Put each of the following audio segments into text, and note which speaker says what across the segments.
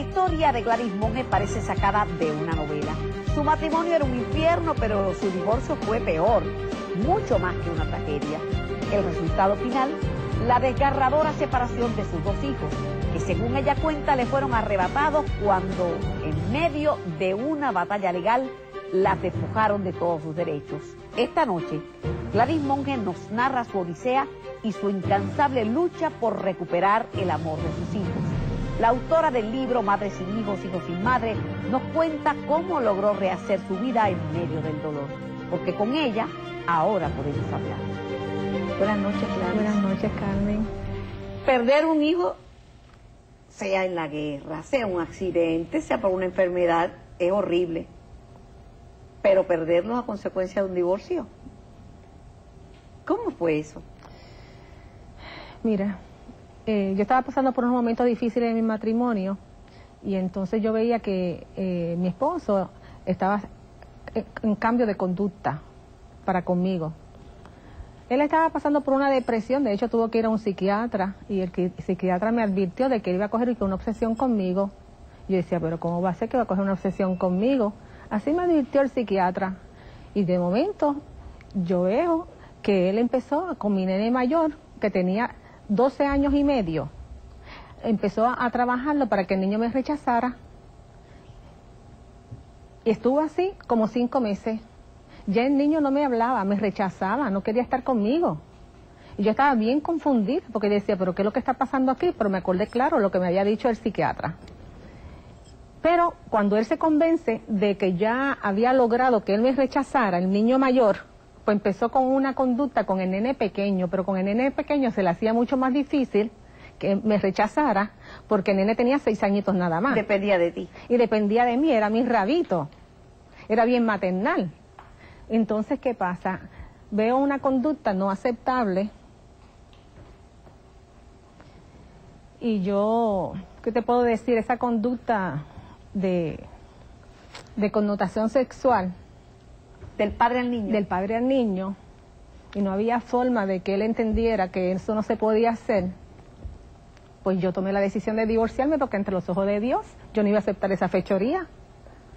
Speaker 1: historia de Gladys Monge parece sacada de una novela. Su matrimonio era un infierno, pero su divorcio fue peor, mucho más que una tragedia. El resultado final, la desgarradora separación de sus dos hijos, que según ella cuenta le fueron arrebatados cuando, en medio de una batalla legal, las despojaron de todos sus derechos. Esta noche, Gladys Monge nos narra su odisea y su incansable lucha por recuperar el amor de sus hijos. La autora del libro Madre sin hijos, hijos sin madre, nos cuenta cómo logró rehacer su vida en medio del dolor, porque con ella ahora podemos hablar. Buenas noches, Gladys.
Speaker 2: Buenas noches, Carmen.
Speaker 1: Perder un hijo, sea en la guerra, sea un accidente, sea por una enfermedad, es horrible. Pero perderlos a consecuencia de un divorcio, ¿cómo fue eso?
Speaker 2: Mira, yo estaba pasando por unos momentos difíciles en mi matrimonio y entonces yo veía que mi esposo estaba en cambio de conducta para conmigo. Él estaba pasando por una depresión, de hecho tuvo que ir a un psiquiatra y el psiquiatra me advirtió de que él iba a coger una obsesión conmigo. Yo decía, pero ¿cómo va a ser que va a coger una obsesión conmigo? Así me advirtió el psiquiatra y de momento yo veo que él empezó con mi nene mayor, que tenía 12 años y medio, empezó a trabajarlo para que el niño me rechazara y estuvo así como 5 meses. Ya el niño no me hablaba, me rechazaba, no quería estar conmigo. Y yo estaba bien confundida porque decía, pero ¿qué es lo que está pasando aquí? Pero me acordé claro lo que me había dicho el psiquiatra. Pero cuando él se convence de que ya había logrado que él me rechazara, el niño mayor, pues empezó con una conducta con el nene pequeño, pero con el nene pequeño se le hacía mucho más difícil que me rechazara, porque el nene tenía 6 añitos nada más.
Speaker 1: Dependía de ti.
Speaker 2: Y dependía de mí, era mi rabito, era bien maternal. Entonces, ¿qué pasa? Veo una conducta no aceptable y yo, ¿qué te puedo decir? Esa conducta de connotación sexual
Speaker 1: del padre al niño.
Speaker 2: Del padre al niño, y no había forma de que él entendiera que eso no se podía hacer, pues yo tomé la decisión de divorciarme porque entre los ojos de Dios yo no iba a aceptar esa fechoría.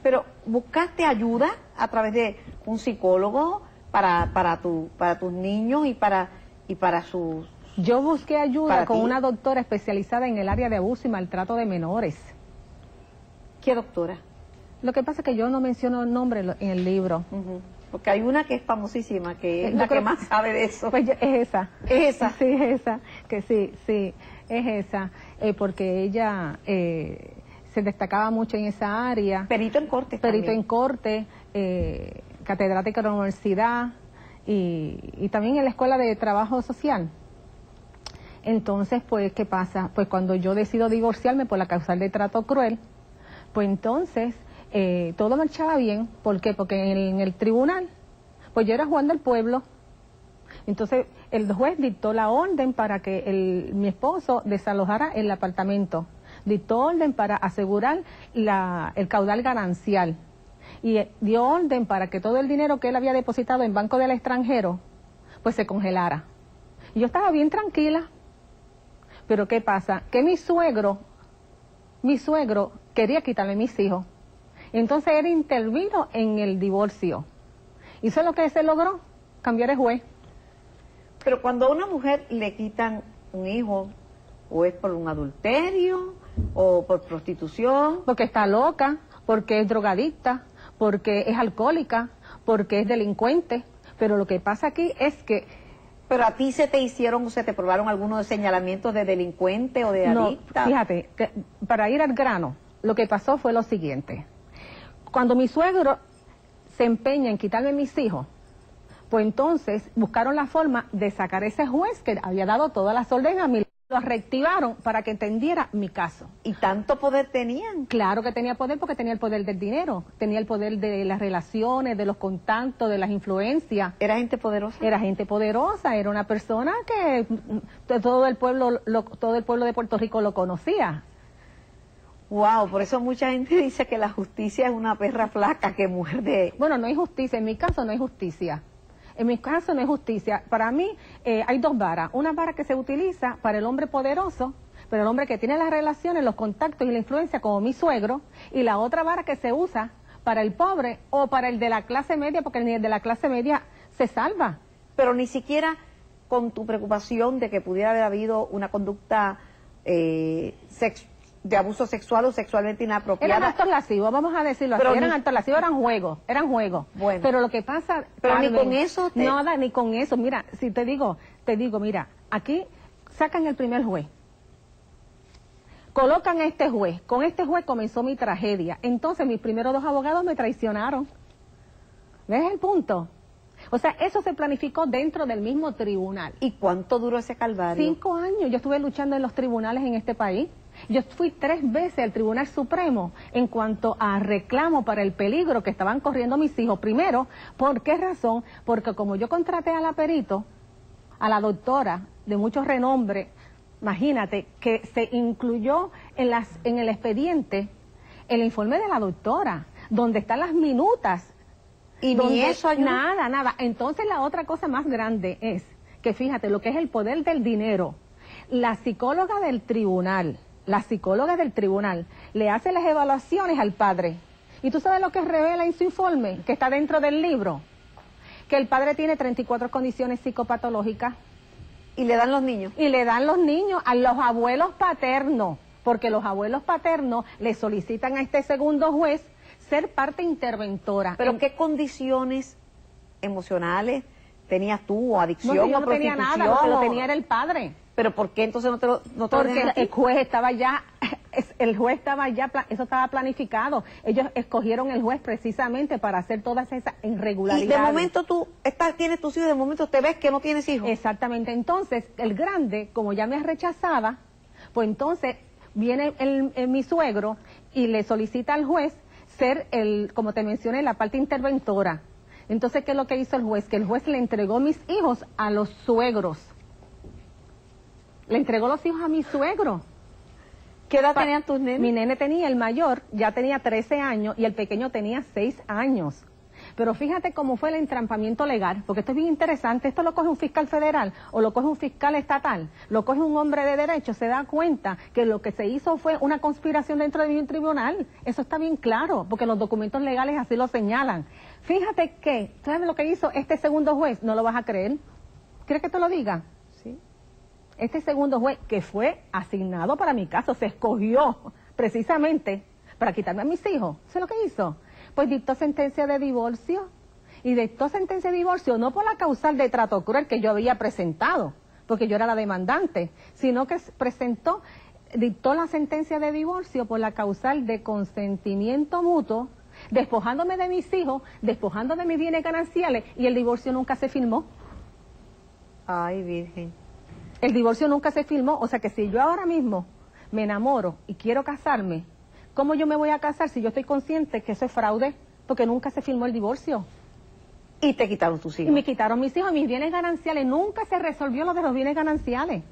Speaker 1: Pero ¿buscaste ayuda a través de un psicólogo para tus niños y para sus...
Speaker 2: Yo busqué ayuda con una doctora especializada en el área de abuso y maltrato de menores.
Speaker 1: ¿Qué doctora?
Speaker 2: Lo que pasa es que yo no menciono el nombre en el libro.
Speaker 1: Porque hay una que es famosísima, que es la que más sabe de eso.
Speaker 2: Pues es esa.
Speaker 1: ¿Es esa?
Speaker 2: Sí, es esa. Que sí, es esa. Porque ella se destacaba mucho en esa área.
Speaker 1: Perito en corte.
Speaker 2: Perito en corte, catedrática de la universidad y también en la Escuela de Trabajo Social. Entonces, pues, ¿qué pasa? Pues cuando yo decido divorciarme por la causal de trato cruel, pues entonces todo marchaba bien. ¿Por qué? Porque en el tribunal, pues yo era Juan del pueblo. Entonces el juez dictó la orden para que mi esposo desalojara el apartamento. Dictó orden para asegurar el caudal ganancial. Y dio orden para que todo el dinero que él había depositado en banco del extranjero, pues se congelara. Y yo estaba bien tranquila. Pero ¿qué pasa? Que mi suegro quería quitarme mis hijos. Entonces él intervino en el divorcio. Hizo lo que se logró, cambiar el juez.
Speaker 1: Pero cuando a una mujer le quitan un hijo, o es por un adulterio, o por prostitución.
Speaker 2: Porque está loca, porque es drogadicta, porque es alcohólica, porque es delincuente. Pero lo que pasa aquí es que...
Speaker 1: Pero a ti se te probaron algunos señalamientos de delincuente o de adicta.
Speaker 2: No, fíjate, que para ir al grano, lo que pasó fue lo siguiente. Cuando mi suegro se empeña en quitarme mis hijos, pues entonces buscaron la forma de sacar a ese juez que había dado todas las órdenes a mí. Lo reactivaron para que entendiera mi caso.
Speaker 1: ¿Y tanto poder tenían?
Speaker 2: Claro que tenía poder porque tenía el poder del dinero, tenía el poder de las relaciones, de los contactos, de las influencias.
Speaker 1: ¿Era gente poderosa?
Speaker 2: Era gente poderosa, era una persona que todo el pueblo de Puerto Rico lo conocía.
Speaker 1: Wow, por eso mucha gente dice que la justicia es una perra flaca que muerde.
Speaker 2: Bueno, no hay justicia, en mi caso no hay justicia. En mi caso no hay justicia. Para mí hay dos varas. Una vara que se utiliza para el hombre poderoso, pero el hombre que tiene las relaciones, los contactos y la influencia como mi suegro, y la otra vara que se usa para el pobre o para el de la clase media, porque el de la clase media se salva.
Speaker 1: Pero ni siquiera con tu preocupación de que pudiera haber habido una conducta de abuso sexual o sexualmente inapropiada.
Speaker 2: Eran actos lascivos, vamos a decirlo
Speaker 1: pero
Speaker 2: así, eran actos lascivos, eran juegos.
Speaker 1: Bueno.
Speaker 2: Pero lo que pasa...
Speaker 1: Pero
Speaker 2: Carmen,
Speaker 1: ni con eso
Speaker 2: nada, ni con eso. Mira, si te digo, mira, aquí sacan el primer juez. Colocan a este juez. Con este juez comenzó mi tragedia. Entonces mis primeros 2 abogados me traicionaron. ¿Ves el punto? O sea, eso se planificó dentro del mismo tribunal.
Speaker 1: ¿Y cuánto duró ese calvario?
Speaker 2: 5 años. Yo estuve luchando en los tribunales en este país. Yo fui 3 veces al Tribunal Supremo en cuanto a reclamo para el peligro que estaban corriendo mis hijos. Primero, ¿por qué razón? Porque como yo contraté a la perito, a la doctora de mucho renombre, imagínate, que se incluyó en el expediente el informe de la doctora, donde están las minutas.
Speaker 1: Y ni eso ayudó.
Speaker 2: Nada. Entonces la otra cosa más grande es que fíjate, lo que es el poder del dinero. La psicóloga del tribunal le hace las evaluaciones al padre. ¿Y tú sabes lo que revela en su informe, que está dentro del libro? Que el padre tiene 34 condiciones psicopatológicas.
Speaker 1: ¿Y le dan los niños?
Speaker 2: Y le dan los niños a los abuelos paternos, porque los abuelos paternos le solicitan a este segundo juez ser parte interventora.
Speaker 1: ¿Pero qué condiciones emocionales tenías tú, o adicción,
Speaker 2: no, yo
Speaker 1: o
Speaker 2: no tenía
Speaker 1: prostitución?
Speaker 2: nada, lo que lo tenía era el padre.
Speaker 1: ¿Pero por qué entonces no te lo
Speaker 2: Porque
Speaker 1: dejan a ti?
Speaker 2: el juez estaba ya, eso estaba planificado. Ellos escogieron el juez precisamente para hacer todas esas irregularidades.
Speaker 1: Y de momento tú tienes tus hijos, de momento te ves que no tienes hijos.
Speaker 2: Exactamente. Entonces, el grande, como ya me rechazaba, pues entonces viene mi suegro y le solicita al juez ser como te mencioné, la parte interventora. Entonces, ¿qué es lo que hizo el juez? Que el juez le entregó mis hijos a los suegros. Le entregó los hijos a mi suegro.
Speaker 1: ¿Qué edad tenían tus nenes?
Speaker 2: Mi nene tenía, el mayor, ya tenía 13 años y el pequeño tenía 6 años. Pero fíjate cómo fue el entrampamiento legal, porque esto es bien interesante. Esto lo coge un fiscal federal o lo coge un fiscal estatal, lo coge un hombre de derecho, se da cuenta que lo que se hizo fue una conspiración dentro de un tribunal. Eso está bien claro, porque los documentos legales así lo señalan. Fíjate que, ¿sabes lo que hizo este segundo juez? No lo vas a creer. ¿Quieres que te lo diga?
Speaker 1: Sí.
Speaker 2: Este segundo juez, que fue asignado para mi caso, se escogió precisamente para quitarme a mis hijos. ¿Sabes lo que hizo? Pues dictó sentencia de divorcio. Y dictó sentencia de divorcio no por la causal de trato cruel que yo había presentado, porque yo era la demandante, sino que dictó la sentencia de divorcio por la causal de consentimiento mutuo, despojándome de mis hijos, despojando de mis bienes gananciales, y el divorcio nunca se firmó.
Speaker 1: Ay, Virgen.
Speaker 2: El divorcio nunca se firmó, o sea que si yo ahora mismo me enamoro y quiero casarme, ¿cómo yo me voy a casar si yo estoy consciente que eso es fraude? Porque nunca se firmó el divorcio.
Speaker 1: Y te quitaron tus hijos.
Speaker 2: Y me quitaron mis hijos, mis bienes gananciales. Nunca se resolvió lo de los bienes gananciales.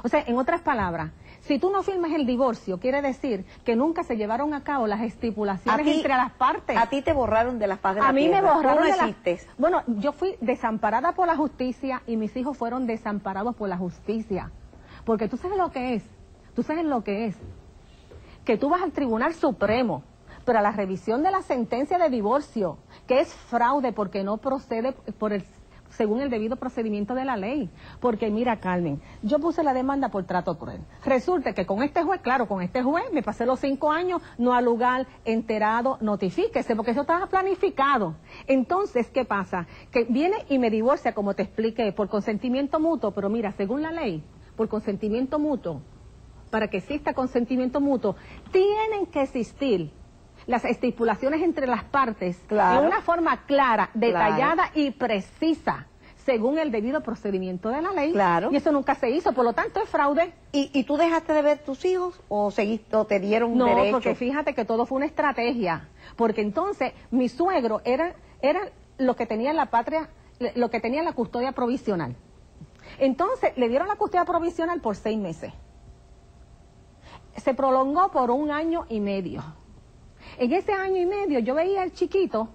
Speaker 2: O sea, en otras palabras, si tú no firmas el divorcio, quiere decir que nunca se llevaron a cabo las estipulaciones entre las partes.
Speaker 1: A ti te borraron de las páginas.
Speaker 2: A mí me borraron
Speaker 1: de
Speaker 2: las... Bueno, yo fui desamparada por la justicia y mis hijos fueron desamparados por la justicia. Porque tú sabes lo que es. Que tú vas al Tribunal Supremo para la revisión de la sentencia de divorcio, que es fraude porque no procede según el debido procedimiento de la ley. Porque mira, Carmen, yo puse la demanda por trato cruel. Resulta que con este juez me pasé los 5 años, no al lugar, enterado, notifíquese, porque eso estaba planificado. Entonces, ¿qué pasa? Que viene y me divorcia, como te expliqué, por consentimiento mutuo, pero mira, según la ley, por consentimiento mutuo, para que exista consentimiento mutuo, tienen que existir las estipulaciones entre las partes de una forma clara, detallada y precisa, según el debido procedimiento de la ley.
Speaker 1: Claro.
Speaker 2: Y eso nunca se hizo, por lo tanto es fraude.
Speaker 1: ¿Y tú dejaste de ver tus hijos o te dieron derecho?
Speaker 2: No, porque fíjate que todo fue una estrategia, porque entonces mi suegro era lo que tenía la patria, lo que tenía la custodia provisional. Entonces le dieron la custodia provisional por 6 meses. Se prolongó por 1 año y medio. En ese año y medio yo veía al chiquito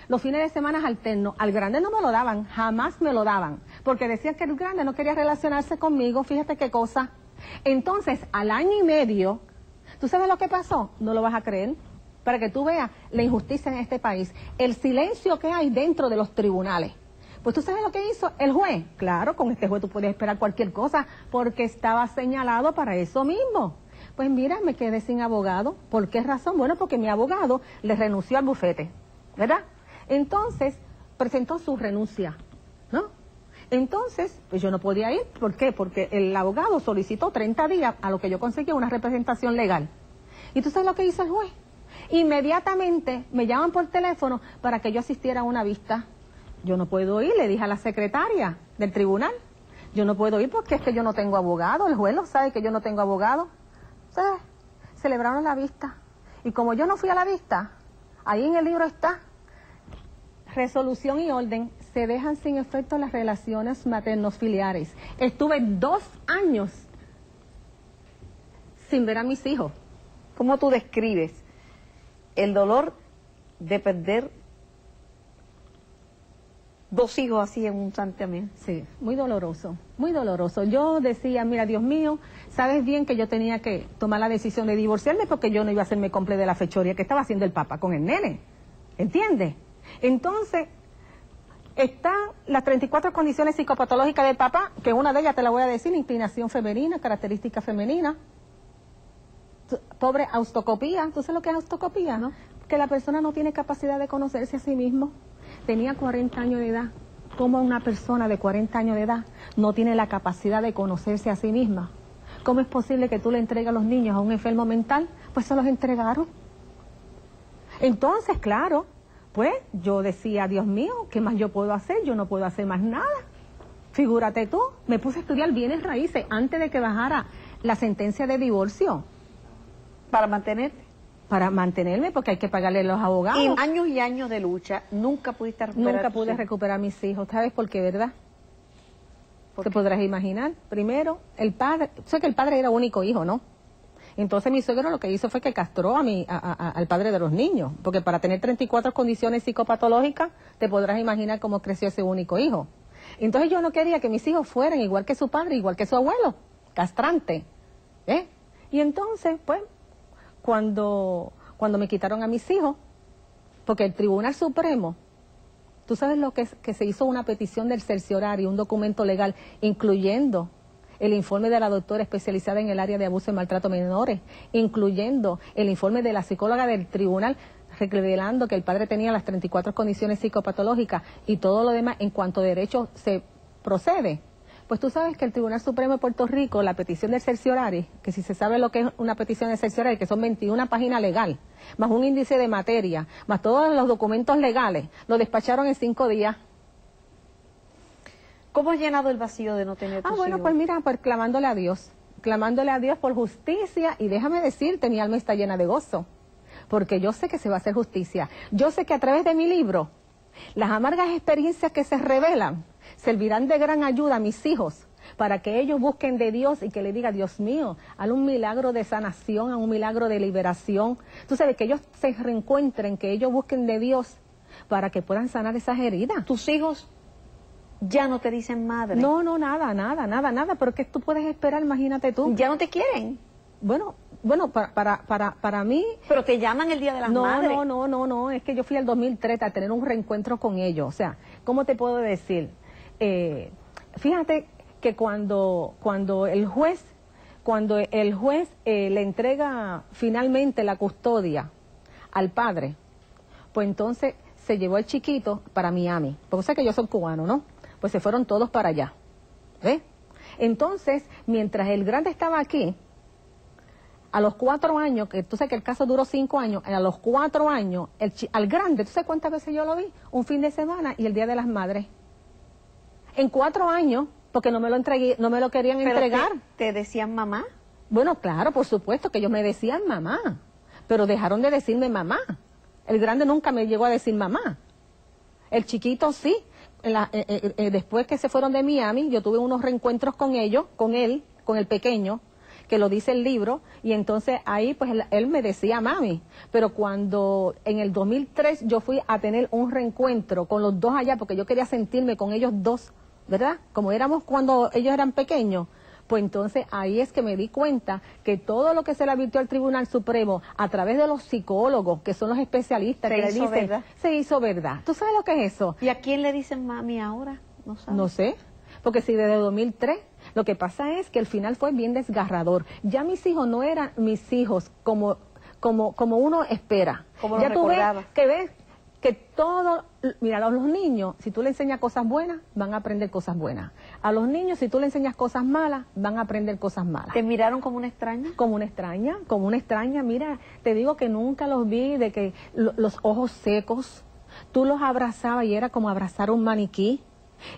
Speaker 2: los fines de semana alternos. Al grande no me lo daban, jamás me lo daban, porque decían que el grande no quería relacionarse conmigo. Fíjate qué cosa. Entonces, al año y medio, ¿tú sabes lo que pasó? No lo vas a creer. Para que tú veas la injusticia en este país, el silencio que hay dentro de los tribunales. Pues tú sabes lo que hizo el juez. Claro, con este juez tú podías esperar cualquier cosa porque estaba señalado para eso mismo. Pues mira, me quedé sin abogado. ¿Por qué razón? Bueno, porque mi abogado le renunció al bufete, ¿verdad? Entonces, presentó su renuncia, ¿no? Entonces, pues yo no podía ir. ¿Por qué? Porque el abogado solicitó 30 días a lo que yo conseguí una representación legal. ¿Y tú sabes lo que hizo el juez? Inmediatamente me llaman por teléfono para que yo asistiera a una vista. Yo no puedo ir, le dije a la secretaria del tribunal. Yo no puedo ir porque es que yo no tengo abogado. El juez lo sabe que yo no tengo abogado. Entonces, celebraron la vista. Y como yo no fui a la vista, ahí en el libro está, resolución y orden, se dejan sin efecto las relaciones materno-filiares. Estuve 2 años sin ver a mis hijos.
Speaker 1: ¿Cómo tú describes el dolor de perder 2 hijos así en un santiamén?
Speaker 2: Sí, muy doloroso, muy doloroso. Yo decía, mira, Dios mío, sabes bien que yo tenía que tomar la decisión de divorciarme porque yo no iba a hacerme cómplice de la fechoría que estaba haciendo el papá con el nene, ¿entiendes? Entonces, están las 34 condiciones psicopatológicas del papá, que una de ellas te la voy a decir, inclinación femenina, característica femenina, pobre austocopía. ¿Tú sabes lo que es austocopía?
Speaker 1: ¿No?
Speaker 2: Que la persona no tiene capacidad de conocerse a sí mismo. Tenía 40 años de edad. ¿Cómo una persona de 40 años de edad no tiene la capacidad de conocerse a sí misma? ¿Cómo es posible que tú le entregues a los niños a un enfermo mental? Pues se los entregaron. Entonces, claro, pues yo decía, Dios mío, ¿qué más yo puedo hacer? Yo no puedo hacer más nada. Figúrate tú, me puse a estudiar bienes raíces antes de que bajara la sentencia de divorcio.
Speaker 1: ¿Para mantenerte?
Speaker 2: Para mantenerme, porque hay que pagarle a los abogados.
Speaker 1: Y años de lucha, nunca pudiste recuperar.
Speaker 2: Nunca pude recuperar a mis hijos. ¿Sabes por qué, verdad? Te podrás imaginar. Primero, el padre, sé que el padre era único hijo, ¿no? Entonces mi suegro lo que hizo fue que castró al padre de los niños, porque para tener 34 condiciones psicopatológicas, te podrás imaginar cómo creció ese único hijo. Entonces yo no quería que mis hijos fueran igual que su padre, igual que su abuelo, castrante. Y entonces, pues, cuando me quitaron a mis hijos, porque el Tribunal Supremo, tú sabes lo que es, que se hizo una petición del cerciorario, un documento legal, incluyendo el informe de la doctora especializada en el área de abuso y maltrato menores, incluyendo el informe de la psicóloga del tribunal, revelando que el padre tenía las 34 condiciones psicopatológicas y todo lo demás en cuanto a derecho se procede. Pues tú sabes que el Tribunal Supremo de Puerto Rico, la petición del cerciorario, que si se sabe lo que es una petición de cerciorario, que son 21 páginas legal, más un índice de materia, más todos los documentos legales, lo despacharon en 5 días.
Speaker 1: ¿Cómo has llenado el vacío de no tener tus hijos?
Speaker 2: Bueno, pues mira, pues clamándole a Dios por justicia, y déjame decirte, mi alma está llena de gozo, porque yo sé que se va a hacer justicia. Yo sé que a través de mi libro, las amargas experiencias que se revelan servirán de gran ayuda a mis hijos para que ellos busquen de Dios y que le diga, Dios mío, haz un milagro de sanación, haz un milagro de liberación. Tú sabes, que ellos se reencuentren, que ellos busquen de Dios para que puedan sanar esas heridas.
Speaker 1: ¿Tus hijos ya no te dicen madre?
Speaker 2: No, nada, pero ¿qué tú puedes esperar? Imagínate tú.
Speaker 1: ¿Ya no te quieren?
Speaker 2: Bueno, para mí...
Speaker 1: Pero te llaman el Día de las Madres.
Speaker 2: No, es que yo fui al 2003 a tener un reencuentro con ellos. O sea, ¿cómo te puedo decir? Fíjate que cuando el juez le entrega finalmente la custodia al padre, pues entonces se llevó al chiquito para Miami, porque sé que yo soy cubano, ¿no? Pues se fueron todos para allá, ¿ves? Entonces, mientras el grande estaba aquí, a los 4 años, que tú sabes que el caso duró 5 años, a los 4 años, al grande, ¿tú sabes cuántas veces yo lo vi? Un fin de semana y el Día de las Madres. En 4 años, porque no me lo querían entregar.
Speaker 1: ¿Te decían mamá?
Speaker 2: Bueno, claro, por supuesto que ellos me decían mamá, pero dejaron de decirme mamá. El grande nunca me llegó a decir mamá. El chiquito sí. Después que se fueron de Miami, yo tuve unos reencuentros con ellos, con él, con el pequeño, que lo dice el libro, y entonces ahí pues él me decía mami. Pero cuando en el 2003 yo fui a tener un reencuentro con los dos allá, porque yo quería sentirme con ellos dos, ¿verdad? Como éramos cuando ellos eran pequeños, Pues entonces ahí es que me di cuenta que todo lo que se le advirtió al Tribunal Supremo a través de los psicólogos, que son los especialistas, que le dicen,
Speaker 1: ¿verdad?
Speaker 2: se hizo verdad. ¿Tú sabes lo que es eso?
Speaker 1: ¿Y a quién le dicen mami ahora? No sabes.
Speaker 2: No sé, porque si desde 2003, lo que pasa es que el final fue bien desgarrador. Ya mis hijos no eran mis hijos como uno espera.
Speaker 1: Como lo
Speaker 2: ya tú
Speaker 1: recordaba.
Speaker 2: ves que todo, mira, a los niños, si tú le enseñas cosas buenas, van a aprender cosas buenas. A los niños, si tú le enseñas cosas malas, van a aprender cosas malas.
Speaker 1: ¿Te miraron como una extraña?
Speaker 2: Como una extraña. Mira, te digo que nunca los vi de que los ojos secos, tú los abrazabas y era como abrazar un maniquí.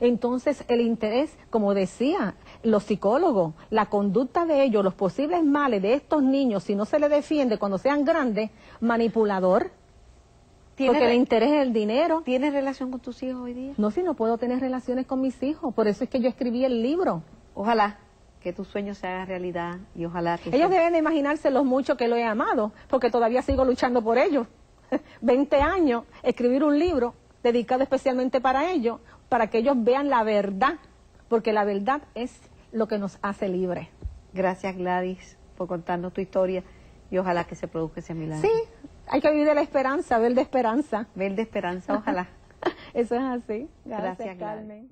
Speaker 2: Entonces el interés, como decía los psicólogos, la conducta de ellos, los posibles males de estos niños, si no se les defiende cuando sean grandes, manipulador, porque el interés es el dinero.
Speaker 1: ¿Tienes relación con tus hijos hoy día?
Speaker 2: No, si no puedo tener relaciones con mis hijos, por eso es que yo escribí el libro.
Speaker 1: Ojalá que tus sueños se hagan realidad y ojalá que...
Speaker 2: Ellos deben de imaginarse lo mucho que lo he amado, porque todavía sigo luchando por ellos. 20 años, escribir un libro dedicado especialmente para ellos, para que ellos vean la verdad, porque la verdad es lo que nos hace libres.
Speaker 1: Gracias, Gladys, por contarnos tu historia y ojalá que se produzca ese milagro.
Speaker 2: Sí, hay que vivir de la esperanza, ver de esperanza.
Speaker 1: Ver de esperanza, ojalá.
Speaker 2: Eso es así.
Speaker 1: Gracias, Gladys.
Speaker 2: Carmen.